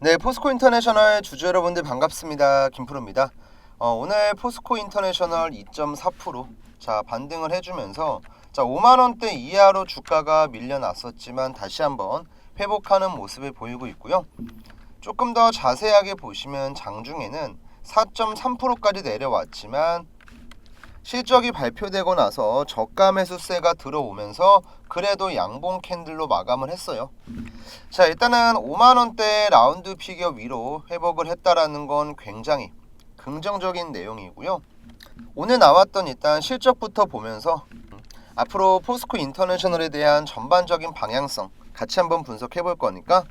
네, 포스코 인터내셔널 주주 여러분들 반갑습니다. 김프로입니다. 오늘 포스코 인터내셔널 2.4% 자 반등을 해주면서 자 5만 원대 이하로 주가가 밀려났었지만 다시 한번 회복하는 모습을 보이고 있고요. 조금 더 자세하게 보시면 장중에는 4.3%까지 내려왔지만 실적이 발표되고 나서 저가 매수세가 들어오면서 그래도 양봉 캔들로 마감을 했어요. 자, 일단은 5만 원대 라운드 피겨 위로 회복을 했다라는 건 굉장히 긍정적인 내용이고요. 오늘 나왔던 일단 실적부터 보면서 앞으로 포스코 인터내셔널에 대한 전반적인 방향성 같이 한번 분석해 볼 거니까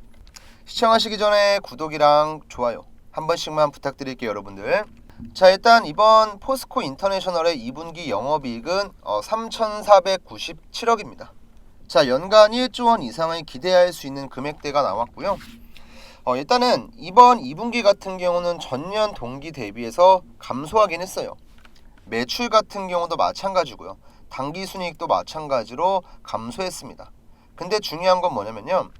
시청하시기 전에 구독이랑 좋아요 한 번씩만 부탁드릴게요, 여러분들. 자, 일단 이번 포스코 인터내셔널의 2분기 영업이익은 3,497억입니다. 자, 연간 1조 원 이상을 기대할 수 있는 금액대가 나왔고요. 일단은 이번 2분기 같은 경우는 전년 동기 대비해서 감소하긴 했어요. 매출 같은 경우도 마찬가지고요. 당기순이익도 마찬가지로 감소했습니다. 근데 중요한 건 뭐냐면요.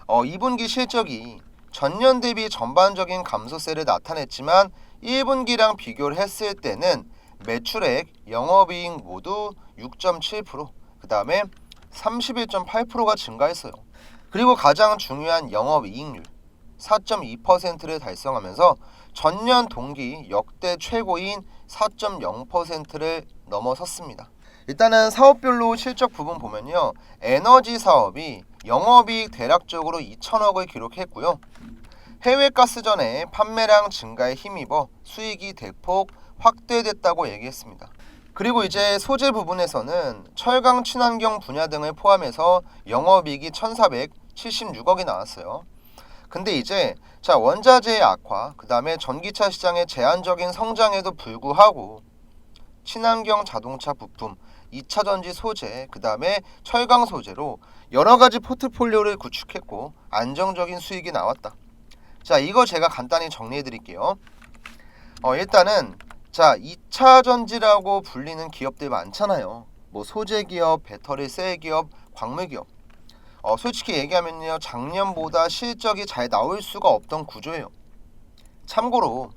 2분기 실적이 전년 대비 전반적인 감소세를 나타냈지만 1분기랑 비교를 했을 때는 매출액, 영업이익 모두 6.7%, 그 다음에 31.8%가 증가했어요. 그리고 가장 중요한 영업이익률 4.2%를 달성하면서 전년 동기 역대 최고인 4.0%를 넘어섰습니다. 일단은 사업별로 실적 부분 보면요. 에너지 사업이 영업이익 대략적으로 2천억을 기록했고요. 해외 가스전의 판매량 증가에 힘입어 수익이 대폭 확대됐다고 얘기했습니다. 그리고 이제 소재 부분에서는 철강 친환경 분야 등을 포함해서 영업이익이 1,476억이 나왔어요. 근데 이제 자 원자재의 악화, 그 다음에 전기차 시장의 제한적인 성장에도 불구하고 친환경 자동차 부품, 2차전지 소재, 그 다음에 철강 소재로 여러 가지 포트폴리오를 구축했고 안정적인 수익이 나왔다. 자, 이거 제가 간단히 정리해 드릴게요. 일단은 자 2차전지라고 불리는 기업들 많잖아요. 뭐 소재 기업, 배터리 셀 기업, 광물 기업. 솔직히 얘기하면요, 작년보다 실적이 잘 나올 수가 없던 구조예요. 참고로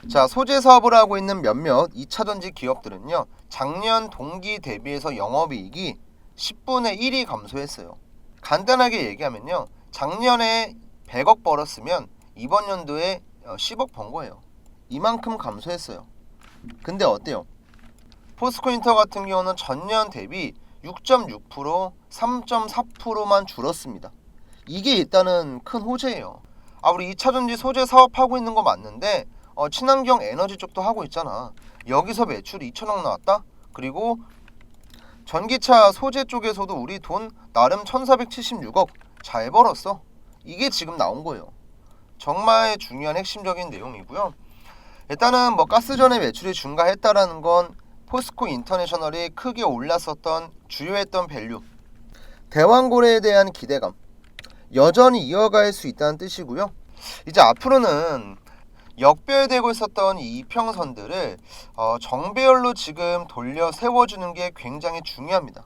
자 소재 사업을 하고 있는 몇몇 2차전지 기업들은요, 작년 동기 대비해서 영업이익이 10분의 1이 감소했어요. 간단하게 얘기하면요, 작년에 100억 벌었으면 이번 연도에 10억 번 거예요. 이만큼 감소했어요. 근데 어때요? 포스코인터 같은 경우는 전년 대비 6.6%, 3.4%만 줄었습니다. 이게 일단은 큰 호재예요. 우리 2차전지 소재 사업하고 있는 거 맞는데 친환경 에너지 쪽도 하고 있잖아. 여기서 매출이 2천억 나왔다? 그리고 전기차 소재 쪽에서도 우리 돈 나름 1,476억 잘 벌었어. 이게 지금 나온 거예요. 정말 중요한 핵심적인 내용이고요. 일단은 뭐 가스전의 매출이 증가했다라는 건 포스코 인터내셔널이 크게 올랐었던 주요했던 밸류, 대왕고래에 대한 기대감 여전히 이어갈 수 있다는 뜻이고요. 이제 앞으로는 역별되고 있었던 이 이평선들을 정배열로 지금 돌려 세워주는 게 굉장히 중요합니다.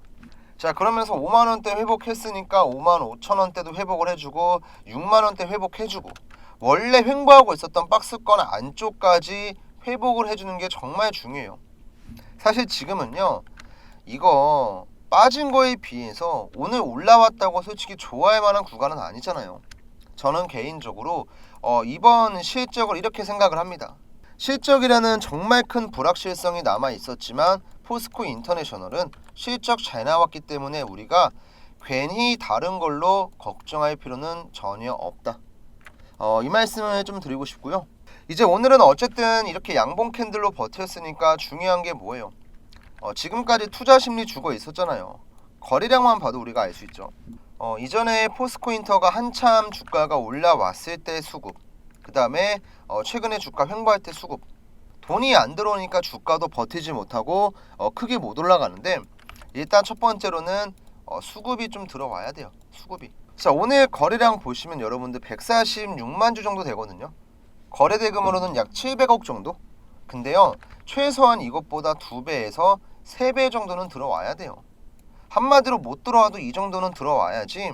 자, 그러면서 5만원대 회복했으니까 5만 5천원대도 회복을 해주고 6만원대 회복해주고 원래 횡보하고 있었던 박스권 안쪽까지 회복을 해주는 게 정말 중요해요. 사실 지금은요, 이거 빠진 거에 비해서 오늘 올라왔다고 솔직히 좋아할 만한 구간은 아니잖아요. 저는 개인적으로 이번 실적을 이렇게 생각을 합니다. 실적이라는 정말 큰 불확실성이 남아 있었지만 포스코 인터내셔널은 실적 잘 나왔기 때문에 우리가 괜히 다른 걸로 걱정할 필요는 전혀 없다. 이 말씀을 좀 드리고 싶고요. 이제 오늘은 어쨌든 이렇게 양봉 캔들로 버텼으니까 중요한 게 뭐예요? 지금까지 투자 심리 죽어 있었잖아요. 거래량만 봐도 우리가 알 수 있죠. 이전에 포스코인터가 한참 주가가 올라왔을 때 수급, 그 다음에 최근에 주가 횡보할 때 수급, 돈이 안 들어오니까 주가도 버티지 못하고 크게 못 올라가는데, 일단 첫 번째로는 수급이 좀 들어와야 돼요. 수급이. 자, 오늘 거래량 보시면 여러분들 146만 주 정도 되거든요. 거래 대금으로는 약 700억 정도. 근데요, 최소한 이것보다 2배에서 3배 정도는 들어와야 돼요. 한마디로 못 들어와도 이 정도는 들어와야지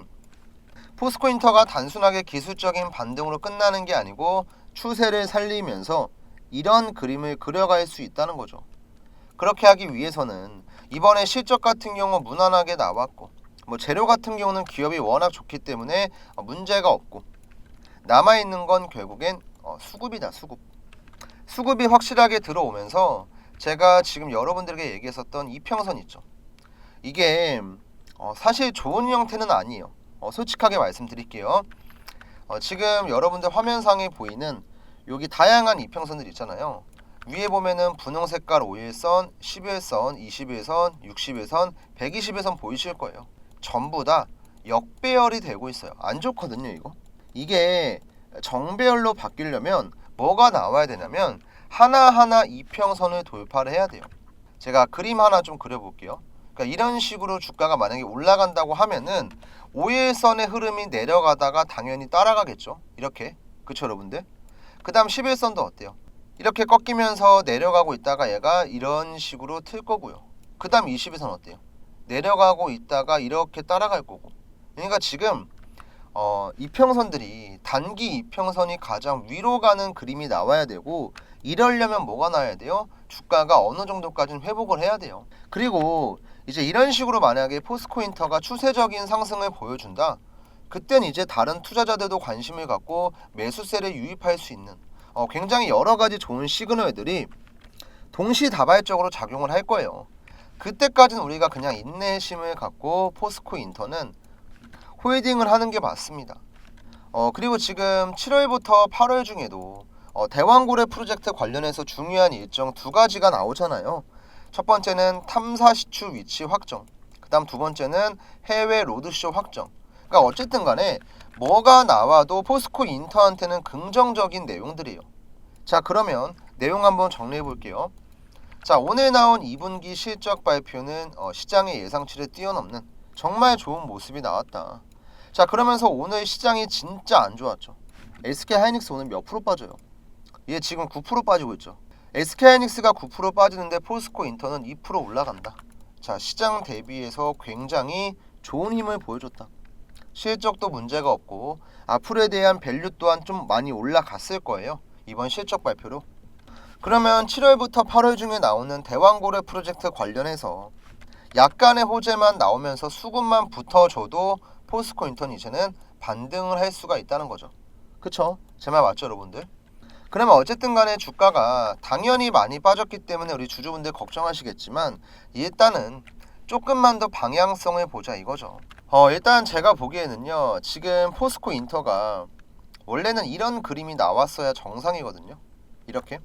포스코 인터가 단순하게 기술적인 반등으로 끝나는 게 아니고 추세를 살리면서 이런 그림을 그려갈 수 있다는 거죠. 그렇게 하기 위해서는 이번에 실적 같은 경우 무난하게 나왔고 재료 같은 경우는 기업이 워낙 좋기 때문에 문제가 없고 남아있는 건 결국엔 수급이다. 수급이 확실하게 들어오면서 제가 지금 여러분들에게 얘기했었던 이평선 있죠. 이게 사실 좋은 형태는 아니에요. 솔직하게 말씀드릴게요. 지금 여러분들 화면상에 보이는 여기 다양한 이평선들 있잖아요. 위에 보면은 분홍 색깔 5일선, 10일선, 20일선, 60일선, 120일선 보이실 거예요. 전부 다 역배열이 되고 있어요. 안 좋거든요, 이거. 이게 정배열로 바뀌려면 뭐가 나와야 되냐면 하나하나 이평선을 돌파를 해야 돼요. 제가 그림 하나 좀 그려볼게요. 그러니까 이런 식으로 주가가 만약에 올라간다고 하면은 5일선의 흐름이 내려가다가 당연히 따라가겠죠. 이렇게. 그쵸, 여러분들? 그 다음 11선도 어때요? 이렇게 꺾이면서 내려가고 있다가 얘가 이런 식으로 틀 거고요. 그 다음 21선 어때요? 내려가고 있다가 이렇게 따라갈 거고. 그러니까 지금 이평선들이 단기 이평선이 가장 위로 가는 그림이 나와야 되고, 이러려면 뭐가 나와야 돼요? 주가가 어느 정도까지는 회복을 해야 돼요. 그리고 이제 이런 식으로 만약에 포스코 인터가 추세적인 상승을 보여준다. 그땐 이제 다른 투자자들도 관심을 갖고 매수세를 유입할 수 있는 굉장히 여러 가지 좋은 시그널들이 동시다발적으로 작용을 할 거예요. 그때까지는 우리가 그냥 인내심을 갖고 포스코 인터는 홀딩을 하는 게 맞습니다. 그리고 지금 7월부터 8월 중에도 대왕고래 프로젝트 관련해서 중요한 일정 두 가지가 나오잖아요. 첫 번째는 탐사 시추 위치 확정, 그 다음 두 번째는 해외 로드쇼 확정. 그러니까 어쨌든 간에 뭐가 나와도 포스코 인터한테는 긍정적인 내용들이에요. 자, 그러면 내용 한번 정리해 볼게요. 자, 오늘 나온 2분기 실적 발표는 시장의 예상치를 뛰어넘는 정말 좋은 모습이 나왔다. 자, 그러면서 오늘 시장이 진짜 안 좋았죠. SK하이닉스 오늘 몇 프로 빠져요? 얘 지금 9% 빠지고 있죠. SK하이닉스가 9% 빠지는데 포스코 인터는 2% 올라간다. 자, 시장 대비해서 굉장히 좋은 힘을 보여줬다. 실적도 문제가 없고 앞으로에 대한 밸류 또한 좀 많이 올라갔을 거예요. 이번 실적 발표로. 그러면 7월부터 8월 중에 나오는 대왕고래 프로젝트 관련해서 약간의 호재만 나오면서 수급만 붙어줘도 포스코 인터는 이제는 반등을 할 수가 있다는 거죠. 그쵸? 제 말 맞죠, 여러분들? 그러면 어쨌든 간에 주가가 당연히 많이 빠졌기 때문에 우리 주주분들 걱정하시겠지만 일단은 조금만 더 방향성을 보자 이거죠. 일단 제가 보기에는요, 지금 포스코 인터가 원래는 이런 그림이 나왔어야 정상이거든요. 이렇게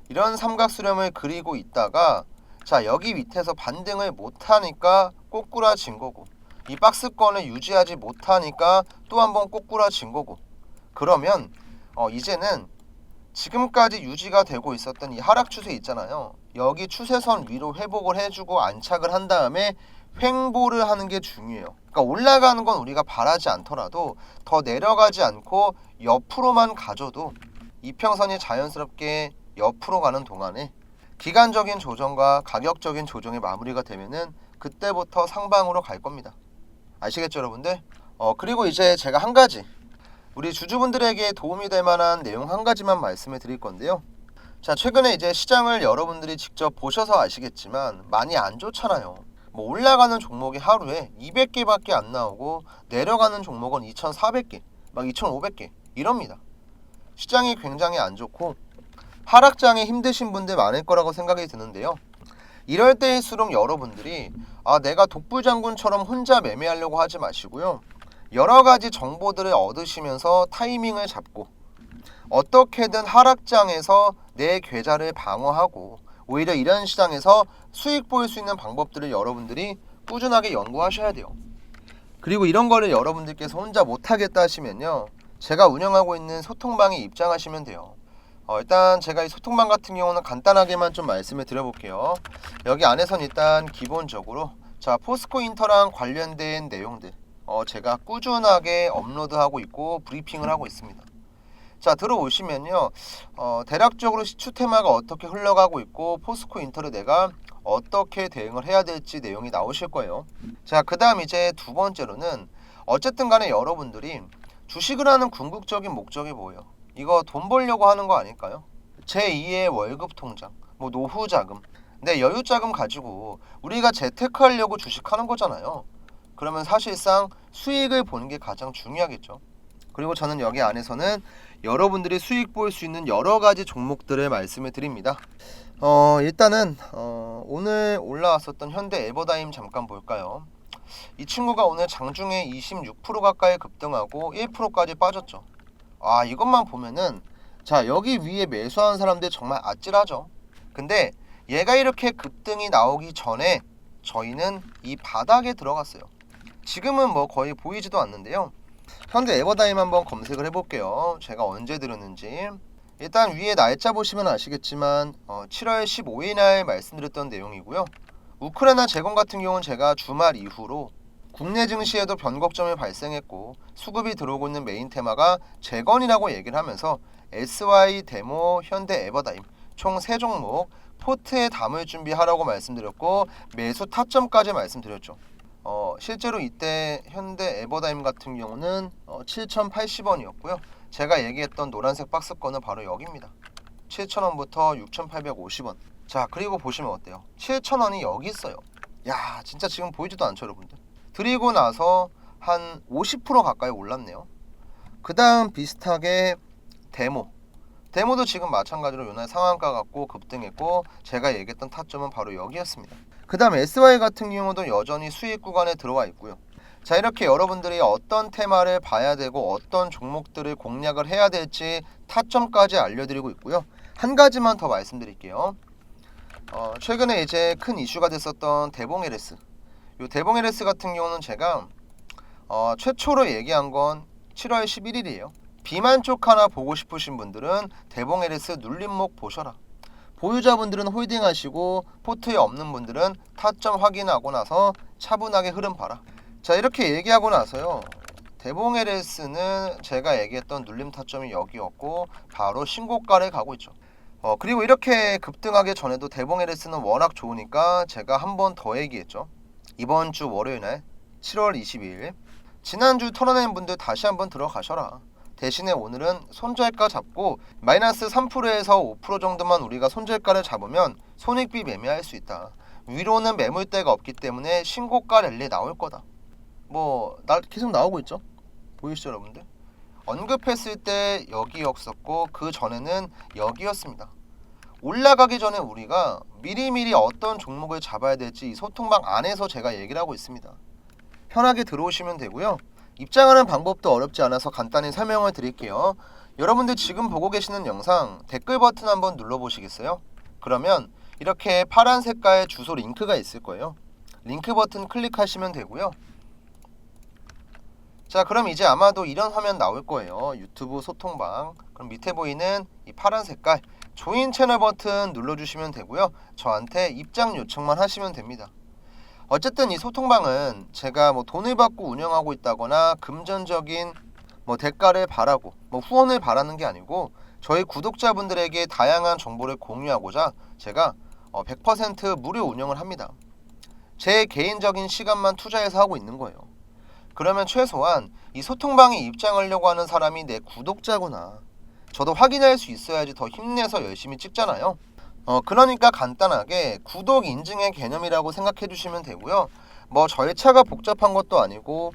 이런 삼각수렴을 그리고 있다가 자, 여기 밑에서 반등을 못하니까 꼬꾸라진 거고, 이 박스권을 유지하지 못하니까 또 한번 꼬꾸라진 거고, 그러면 이제는 지금까지 유지가 되고 있었던 이 하락 추세 있잖아요. 여기 추세선 위로 회복을 해주고 안착을 한 다음에 횡보를 하는 게 중요해요. 그러니까 올라가는 건 우리가 바라지 않더라도 더 내려가지 않고 옆으로만 가줘도 이평선이 자연스럽게 옆으로 가는 동안에 기간적인 조정과 가격적인 조정의 마무리가 되면은 그때부터 상방으로 갈 겁니다. 아시겠죠, 여러분들? 그리고 이제 제가 한 가지 우리 주주분들에게 도움이 될 만한 내용 한 가지만 말씀을 드릴 건데요. 자, 최근에 이제 시장을 여러분들이 직접 보셔서 아시겠지만 많이 안 좋잖아요. 올라가는 종목이 하루에 200개밖에 안 나오고 내려가는 종목은 2,400개, 막 2,500개 이럽니다. 시장이 굉장히 안 좋고 하락장에 힘드신 분들 많을 거라고 생각이 드는데요. 이럴 때일수록 여러분들이 내가 독불장군처럼 혼자 매매하려고 하지 마시고요. 여러 가지 정보들을 얻으시면서 타이밍을 잡고 어떻게든 하락장에서 내 계좌를 방어하고 오히려 이런 시장에서 수익 볼 수 있는 방법들을 여러분들이 꾸준하게 연구하셔야 돼요. 그리고 이런 거를 여러분들께서 혼자 못하겠다 하시면요, 제가 운영하고 있는 소통방에 입장하시면 돼요. 일단 제가 이 소통방 같은 경우는 간단하게만 좀 말씀을 드려볼게요. 여기 안에선 일단 기본적으로 자, 포스코 인터랑 관련된 내용들 제가 꾸준하게 업로드하고 있고 브리핑을 하고 있습니다. 자, 들어오시면요, 대략적으로 시추 테마가 어떻게 흘러가고 있고 포스코 인터를 내가 어떻게 대응을 해야 될지 내용이 나오실 거예요. 자, 그 다음 이제 두 번째로는 어쨌든 간에 여러분들이 주식을 하는 궁극적인 목적이 뭐예요? 이거 돈 벌려고 하는 거 아닐까요? 제2의 월급 통장, 뭐 노후 자금, 내 여유 자금 가지고 우리가 재테크하려고 주식하는 거잖아요. 그러면 사실상 수익을 보는 게 가장 중요하겠죠. 그리고 저는 여기 안에서는 여러분들이 수익 볼 수 있는 여러 가지 종목들을 말씀을 드립니다. 일단은 오늘 올라왔었던 현대 에버다임 잠깐 볼까요? 이 친구가 오늘 장중에 26% 가까이 급등하고 1%까지 빠졌죠. 아, 이것만 보면은 자, 여기 위에 매수한 사람들 정말 아찔하죠. 근데 얘가 이렇게 급등이 나오기 전에 저희는 이 바닥에 들어갔어요. 지금은 뭐 거의 보이지도 않는데요. 현대 에버다임 한번 검색을 해볼게요. 제가 언제 들었는지. 일단 위에 날짜 보시면 아시겠지만 7월 15일 날 말씀드렸던 내용이고요. 우크라이나 재건 같은 경우는 제가 주말 이후로 국내 증시에도 변곡점이 발생했고 수급이 들어오고 있는 메인 테마가 재건이라고 얘기를 하면서 SY, 데모, 현대 에버다임 총 3종목 포트에 담을 준비하라고 말씀드렸고 매수 타점까지 말씀드렸죠. 실제로 이때 현대 에버다임 같은 경우는 7,080원이었고요. 제가 얘기했던 노란색 박스권은 바로 여기입니다. 7,000원부터 6,850원. 자, 그리고 보시면 어때요? 7,000원이 여기 있어요. 야, 진짜 지금 보이지도 않죠, 여러분들? 그리고 나서 한 50% 가까이 올랐네요. 그 다음 비슷하게 데모도 지금 마찬가지로 요날 상한가 갖고 급등했고 제가 얘기했던 타점은 바로 여기였습니다. 그 다음 SY 같은 경우도 여전히 수익 구간에 들어와 있고요. 자, 이렇게 여러분들이 어떤 테마를 봐야 되고 어떤 종목들을 공략을 해야 될지 타점까지 알려드리고 있고요. 한 가지만 더 말씀드릴게요. 최근에 이제 큰 이슈가 됐었던 대봉 LS. 이 대봉 LS 같은 경우는 제가 최초로 얘기한 건 7월 11일이에요. 비만 쪽 하나 보고 싶으신 분들은 대봉 LS 눌림목 보셔라. 보유자분들은 홀딩 하시고 포트에 없는 분들은 타점 확인하고 나서 차분하게 흐름 봐라. 자, 이렇게 얘기하고 나서요. 대봉 LS는 제가 얘기했던 눌림 타점이 여기였고 바로 신고가를 가고 있죠. 그리고 이렇게 급등하기 전에도 대봉 LS는 워낙 좋으니까 제가 한 번 더 얘기했죠. 이번 주 월요일 날 7월 22일 지난주 털어낸 분들 다시 한번 들어가셔라. 대신에 오늘은 손절가 잡고 마이너스 3%에서 5% 정도만 우리가 손절가를 잡으면 손익비 매매할 수 있다. 위로는 매물대가 없기 때문에 신고가 랠리 나올 거다. 계속 나오고 있죠? 보이시죠, 여러분들? 언급했을 때 여기였었고 그 전에는 여기였습니다. 올라가기 전에 우리가 미리미리 어떤 종목을 잡아야 될지 이 소통방 안에서 제가 얘기를 하고 있습니다. 편하게 들어오시면 되고요. 입장하는 방법도 어렵지 않아서 간단히 설명을 드릴게요. 여러분들 지금 보고 계시는 영상 댓글 버튼 한번 눌러보시겠어요? 그러면 이렇게 파란 색깔 주소 링크가 있을 거예요. 링크 버튼 클릭하시면 되고요. 자, 그럼 이제 아마도 이런 화면 나올 거예요. 유튜브 소통방. 그럼 밑에 보이는 이 파란 색깔 조인 채널 버튼 눌러주시면 되고요. 저한테 입장 요청만 하시면 됩니다. 어쨌든 이 소통방은 제가 돈을 받고 운영하고 있다거나 금전적인 대가를 바라고 후원을 바라는 게 아니고 저희 구독자분들에게 다양한 정보를 공유하고자 제가 100% 무료 운영을 합니다. 제 개인적인 시간만 투자해서 하고 있는 거예요. 그러면 최소한 이 소통방에 입장하려고 하는 사람이 내 구독자구나. 저도 확인할 수 있어야지 더 힘내서 열심히 찍잖아요. 그러니까 간단하게 구독 인증의 개념이라고 생각해 주시면 되고요. 절차가 복잡한 것도 아니고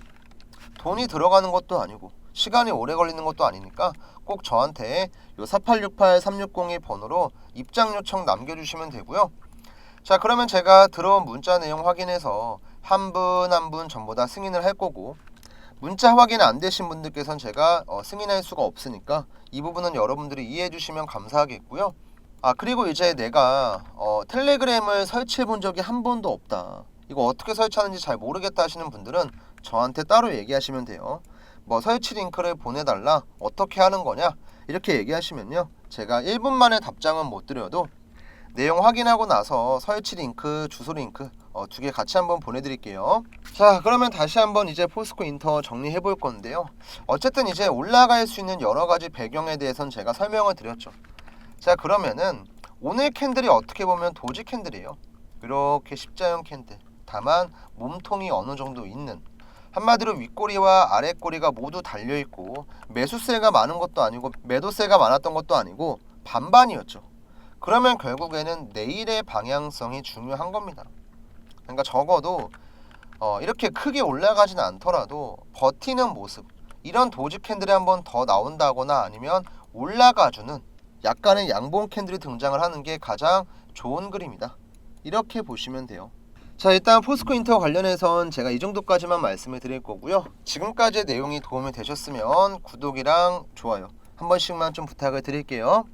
돈이 들어가는 것도 아니고 시간이 오래 걸리는 것도 아니니까 꼭 저한테 요 4868-3602 번호로 입장 요청 남겨주시면 되고요. 자, 그러면 제가 들어온 문자 내용 확인해서 한 분 한 분 전부 다 승인을 할 거고 문자 확인 안 되신 분들께서는 제가 승인할 수가 없으니까 이 부분은 여러분들이 이해해 주시면 감사하겠고요. 그리고 이제 내가 텔레그램을 설치해 본 적이 한 번도 없다. 이거 어떻게 설치하는지 잘 모르겠다 하시는 분들은 저한테 따로 얘기하시면 돼요. 설치 링크를 보내달라, 어떻게 하는 거냐 이렇게 얘기하시면요. 제가 1분 만에 답장은 못 드려도 내용 확인하고 나서 설치 링크, 주소 링크 두 개 같이 한번 보내드릴게요. 자, 그러면 다시 한번 이제 포스코 인터 정리해 볼 건데요. 어쨌든 이제 올라갈 수 있는 여러 가지 배경에 대해서는 제가 설명을 드렸죠. 자, 그러면은 오늘 캔들이 어떻게 보면 도지 캔들이에요. 이렇게 십자형 캔들. 다만 몸통이 어느 정도 있는. 한마디로 윗꼬리와 아랫꼬리가 모두 달려있고 매수세가 많은 것도 아니고 매도세가 많았던 것도 아니고 반반이었죠. 그러면 결국에는 내일의 방향성이 중요한 겁니다. 그러니까 적어도 이렇게 크게 올라가진 않더라도 버티는 모습, 이런 도지 캔들이 한번 더 나온다거나 아니면 올라가주는 약간의 양봉 캔들이 등장을 하는 게 가장 좋은 그림이다. 이렇게 보시면 돼요. 자, 일단 포스코 인터 관련해선 제가 이 정도까지만 말씀을 드릴 거고요. 지금까지의 내용이 도움이 되셨으면 구독이랑 좋아요 한 번씩만 좀 부탁을 드릴게요.